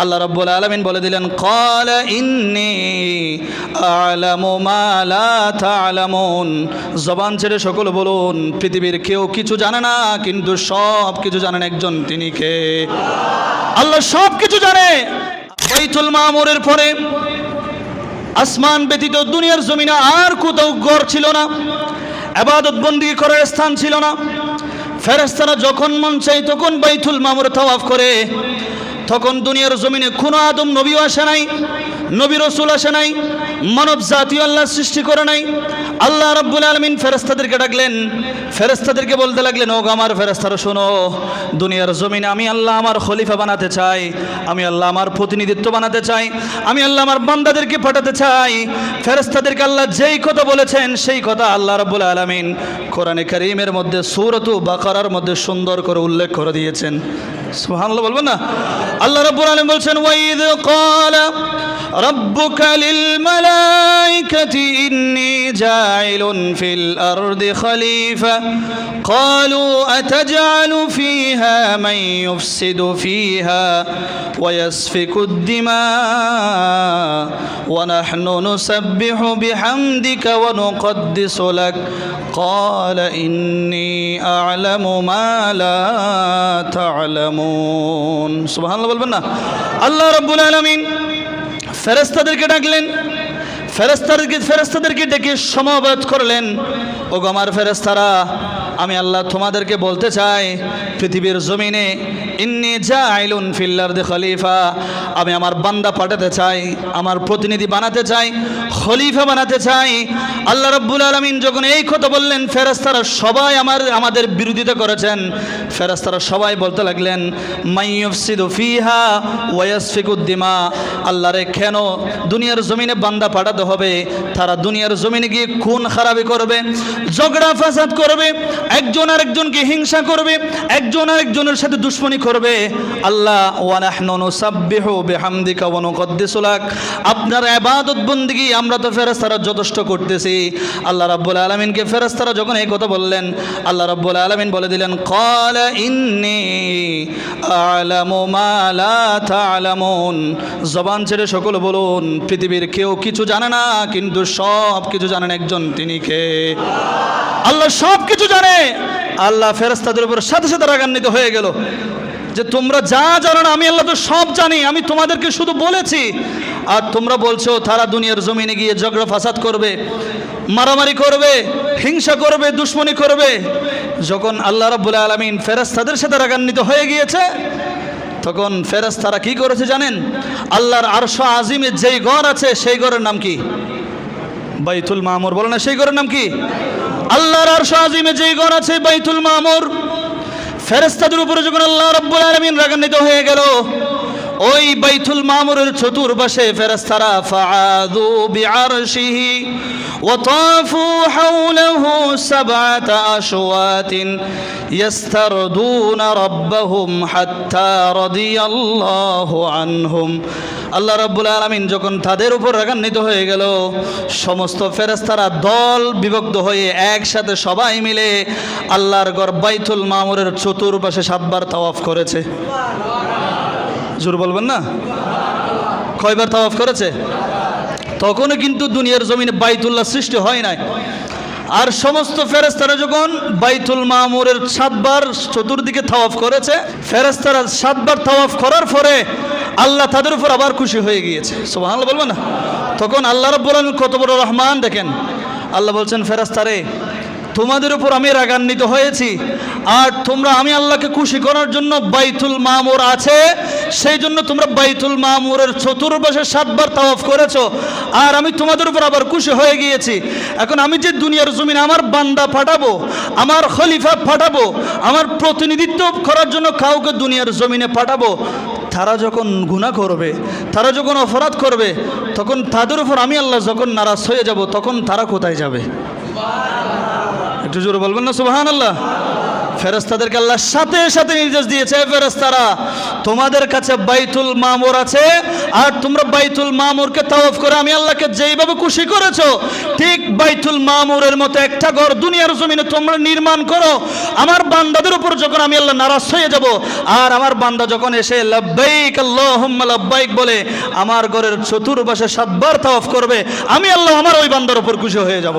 আল্লাহ রাব্বুল আলামিন বলে দিলেন, ক্বালা ইন্নী আ'লামু মা লা তা'লামুন। জবান ছেড়ে সকল বলুন, পৃথিবীর কেউ কিছু জানে না, কিন্তু সব কিছু জানেন একজন, তিনি কে? আল্লাহ সব কিছু জানে। বাইতুল মামুরের পরে আসমান ব্যতীত দুনিয়ার জমিনে আর কোথাও ঘর ছিল না, ইবাদত বন্দেগী করার স্থান ছিল না। ফেরেশতারা যখন মন চাই তখন বাইতুল মামুর তাওয়াফ করে। তখন দুনিয়ার জমিনে কোনো আদম নবীও আসে নাই, নবী রাসূল আসে নাই, মানব জাতীয় আল্লাহ সৃষ্টি করে নাই। আল্লাহ রাব্বুল আলামিন ফেরেশতাদেরকে ডাকলেন, ফেরেশতাদেরকে বলতে লাগলেন, ও আমার ফেরেশতারা শোনো, দুনিয়ার জমিনে আমি আল্লাহ আমার খলিফা বানাতে চাই, আমি আল্লাহ আমার প্রতিনিধিত্ব বানাতে চাই, আমি আল্লাহ আমার বান্দাদেরকে পাঠাতে চাই। ফেরেশতাদেরকে আল্লাহ যেই কথা বলেছেন সেই কথা আল্লাহ রাব্বুল আলামিন কোরআনে কারীমের মধ্যে সূরাতু বাকারার মধ্যে সুন্দর করে উল্লেখ করে দিয়েছেন। সুবহানাল্লাহ বলবেন না? আল্লাহ রাব্বুল আলামিন বলছেন, ওয়াইদ ক্বালা রাব্বুকা লিল মালাইকাতি ইন্নী জাইলুন ফিল আরদি খলিফা ক্বালু আতাজআলু ফিহা মান ইউফসিদু ফিহা ওয়া ইয়াসফিকুদ দিমা ওয়া নাহনু নুসাব্বিহু বিহামদিকা ওয়া নুকদ্দিসু লাক ক্বালা ইন্নী আ'লামু মা লা তা'লামুন। সুবহানাল্লাহ বলবেন না? আল্লাহ রাব্বুল আলামিন ফেরেশতাদেরকে ডাকলেন, ফেরেশতাদেরকে ডেকে সমবেত করলেন, ওগো আমার ফেরেশতারা, আমি আল্লাহ তোমাদেরকে বলতে চাই, পৃথিবীর জমিনে ইন্নী জাইলুন ফিল আরদি খলিফা, আমি আমার বান্দা পাঠাতে চাই, আমার প্রতিনিধি বানাতে চাই, খলিফা বানাতে চাই। আল্লাহ রাব্বুল আলামিন যখন এই কথা বললেন, ফেরেশতারা সবাই আমাদের বিরোধিতা করেছেন। ফেরেশতারা সবাই বলতে লাগলেন, মান ইউফসিদু ফিহা ওয়া ইয়াসফিকুদ দিমা, আল্লাহরে কেন দুনিয়ার জমিনে বান্দা পাঠাতে হবে? তারা দুনিয়ার জমিনে গিয়ে খুন খারাপি করবে, ঝগড়া ফাসাদ করবে, একজন আরেকজনকে হিংসা করবে, একজন আরেকজনের সাথে দুশমনি করবে। আল্লাহ ওয়া নাহনু নুসাব্বিহু বিহামদিকা ওয়া নুকদ্দিসু লাক, আপনার ইবাদত বন্দেগী আমরা তো ফেরেশতারা যথেষ্ট করতেছি। আল্লাহ রাব্বুল আলামিনকে ফেরেশতারা যখন এই কথা বললেন, আল্লাহ রাব্বুল আলামিন বলে দিলেন, ক্বালা ইন্নী আ'লামু মা লা তা'লামুন। জবান ছেড়ে সকল বলুন, পৃথিবীর কেউ কিছু জানে না, কিন্তু সব কিছু জানেন একজন, তিনি কে? আল্লাহ সব কিছু জানে। আল্লাহ ফেরেশতাদের উপর সাথে সাথে রাগান্বিত হয়ে গেল যে তোমরা যা জানো না আমি আল্লাহ তো সব জানি, আমি তোমাদেরকে শুধু বলেছি, আর তোমরা বলছো তারা দুনিয়ার জমিনে গিয়ে ঝগড়া ফাসাদ করবে, মারামারি করবে, হিংসা করবে, দুশমনি করবে। যখন আল্লাহ রাব্বুল আলামিন ফেরেশতাদের সাথে রাগান্বিত হয়ে গিয়েছে, তখন ফেরেশতারা কি করেছে জানেন? আল্লাহর আরশ আজিমে যেই ঘর আছে সেই ঘরের নাম কি? বাইতুল মামুর। বলো না, সেই ঘরের নাম কি? আল্লাহর আরশ আজিমে যেই ঘর আছে বাইতুল মামুর। ফেরেশতাদের উপরে যখন আল্লাহ রাব্বুল আলামিন রাগান্বিত হয়ে গেল, ওই বাইতুল মামুরের চতুর্পাশে ফেরেশতারা ফাআযু বিআরশিহি ওয়া তাফু হাওলাহু সাবআতা আশওয়াতিন ইয়াস্তারদুনা রাব্বাহুম হাত্তা রাদিয়াল্লাহু আনহুম। আল্লাহ রাব্বুল আলামিন যখন তাদের উপর রাগান্বিত হয়ে গেল, সমস্ত ফেরেশতারা দল বিভক্ত হয়ে একসাথে সবাই মিলে আল্লাহর ঘর বাইতুল মামুরের চতুর্পাশে 7 বার তাওয়াফ করেছে। জোর বলবেন না? কয়বার তাওয়াফ করেছে? তখনও কিন্তু দুনিয়ার জমিনে বাইতুল্লাহ সৃষ্টি হয় নাই। আর সমস্ত ফেরেশতারা যখন বাইতুল মামুরের 7 বার চতুর্দিকে তাওয়াফ করেছে, ফেরেশতারা 7 বার তাওয়াফ করার পরে আল্লাহ তাদের উপর আবার খুশি হয়ে গিয়েছে। সুবহানাল্লাহ বলবেন না? তখন আল্লাহ রাব্বুল আলামিন কত বড় রহমান দেখেন। আল্লাহ বলছেন, ফেরেশতারে তোমাদের উপর আমি রাগান্বিত হয়েছি, আর তোমরা আমি আল্লাহকে খুশি করার জন্য বাইতুল মামুর আছে সেই জন্য তোমরা বাইতুল মামুরের চতুর্পাশে 7 বার তাওয়াফ করেছো, আর আমি তোমাদের উপর আবার খুশি হয়ে গিয়েছি। এখন আমি যে দুনিয়ার জমিনে আমার বান্দা পাঠাবো, আমার খলিফা পাঠাবো, আমার প্রতিনিধিত্ব করার জন্য কাউকে দুনিয়ার জমিনে পাঠাবো, তারা যখন গুনাহ করবে, তারা যখন অপরাধ করবে, তখন তাদের উপর আমি আল্লাহ যখন নারাজ হয়ে যাব, তখন তারা কোথায় যাবে? একটু জোরে বলবেন না সুবহানাল্লাহ? ফেরেশতাদেরকে আল্লাহ সাথে সাথে নির্দেশ দিয়েছে, ফেরেশতারা তোমাদের কাছে বাইতুল মামুর আছে, আর তোমরা বাইতুল মামুরকে তাওয়াফ করে আমি আল্লাহকে যেইভাবে খুশি করেছো, ঠিক বাইতুল মামুরের মতো একটা ঘর দুনিয়ার জমিনে তোমরা নির্মাণ করো। আমার বান্দাদের উপর যখন আমি আল্লাহ নারাজ হয়ে যাব, আর আমার বান্দা যখন এসে লাব্বাইক আল্লাহুম্মা লাব্বাইক বলে আমার ঘরের চতুর্পাশে 7 বার তাওয়াফ করবে, আমি আল্লাহ আমার ওই বান্দার উপর খুশি হয়ে যাব।